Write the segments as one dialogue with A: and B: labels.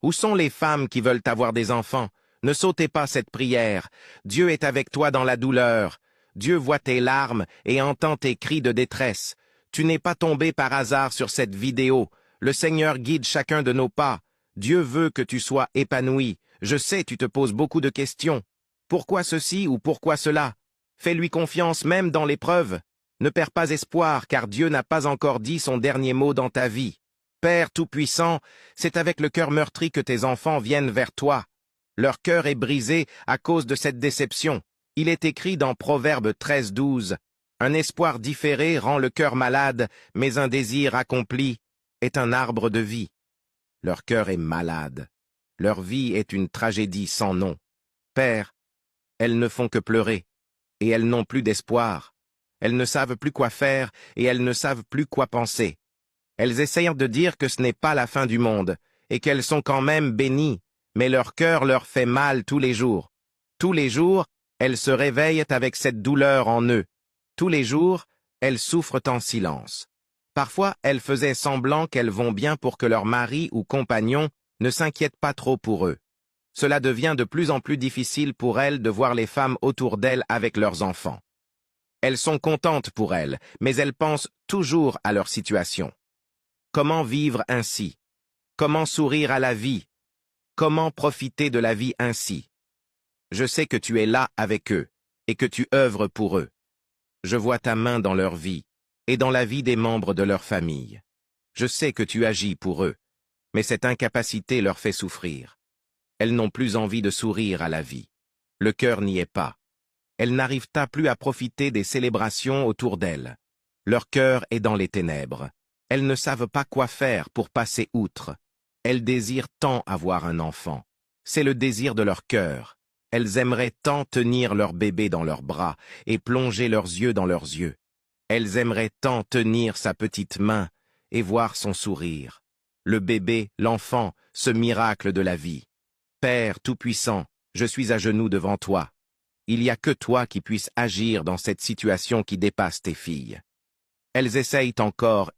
A: Où sont les femmes qui veulent avoir des enfants? Ne sautez pas cette prière. Dieu est avec toi dans la douleur. Dieu voit tes larmes et entend tes cris de détresse. Tu n'es pas tombé par hasard sur cette vidéo. Le Seigneur guide chacun de nos pas. Dieu veut que tu sois épanoui. Je sais, tu te poses beaucoup de questions. Pourquoi ceci ou pourquoi cela? Fais-lui confiance même dans l'épreuve. Ne perds pas espoir, car Dieu n'a pas encore dit son dernier mot dans ta vie. Père Tout-Puissant, c'est avec le cœur meurtri que tes enfants viennent vers toi. Leur cœur est brisé à cause de cette déception. Il est écrit dans Proverbe 13:12. Un espoir différé rend le cœur malade, mais un désir accompli est un arbre de vie. Leur cœur est malade. Leur vie est une tragédie sans nom. Père, elles ne font que pleurer, et elles n'ont plus d'espoir. Elles ne savent plus quoi faire, et elles ne savent plus quoi penser. Elles essayent de dire que ce n'est pas la fin du monde, et qu'elles sont quand même bénies, mais leur cœur leur fait mal tous les jours. Tous les jours, elles se réveillent avec cette douleur en eux. Tous les jours, elles souffrent en silence. Parfois, elles faisaient semblant qu'elles vont bien pour que leur mari ou compagnon ne s'inquiète pas trop pour eux. Cela devient de plus en plus difficile pour elles de voir les femmes autour d'elles avec leurs enfants. Elles sont contentes pour elles, mais elles pensent toujours à leur situation. Comment vivre ainsi? Comment sourire à la vie? Comment profiter de la vie ainsi? Je sais que tu es là avec eux et que tu œuvres pour eux. Je vois ta main dans leur vie et dans la vie des membres de leur famille. Je sais que tu agis pour eux, mais cette incapacité leur fait souffrir. Elles n'ont plus envie de sourire à la vie. Le cœur n'y est pas. Elles n'arrivent plus à profiter des célébrations autour d'elles. Leur cœur est dans les ténèbres. Elles ne savent pas quoi faire pour passer outre. Elles désirent tant avoir un enfant. C'est le désir de leur cœur. Elles aimeraient tant tenir leur bébé dans leurs bras et plonger leurs yeux dans leurs yeux. Elles aimeraient tant tenir sa petite main et voir son sourire. Le bébé, l'enfant, ce miracle de la vie. Père Tout-Puissant, je suis à genoux devant toi. Il n'y a que toi qui puisses agir dans cette situation qui dépasse tes filles. Elles essayent encore,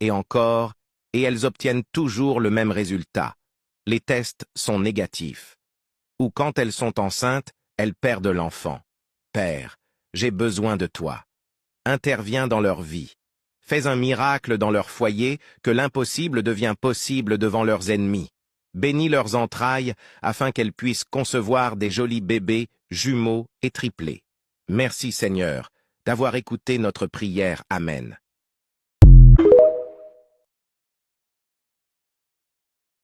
A: et elles obtiennent toujours le même résultat. Les tests sont négatifs. Ou quand elles sont enceintes, elles perdent l'enfant. Père, j'ai besoin de toi. Interviens dans leur vie. Fais un miracle dans leur foyer, que l'impossible devient possible devant leurs ennemis. Bénis leurs entrailles, afin qu'elles puissent concevoir des jolis bébés, jumeaux et triplés. Merci Seigneur, d'avoir écouté notre prière. Amen.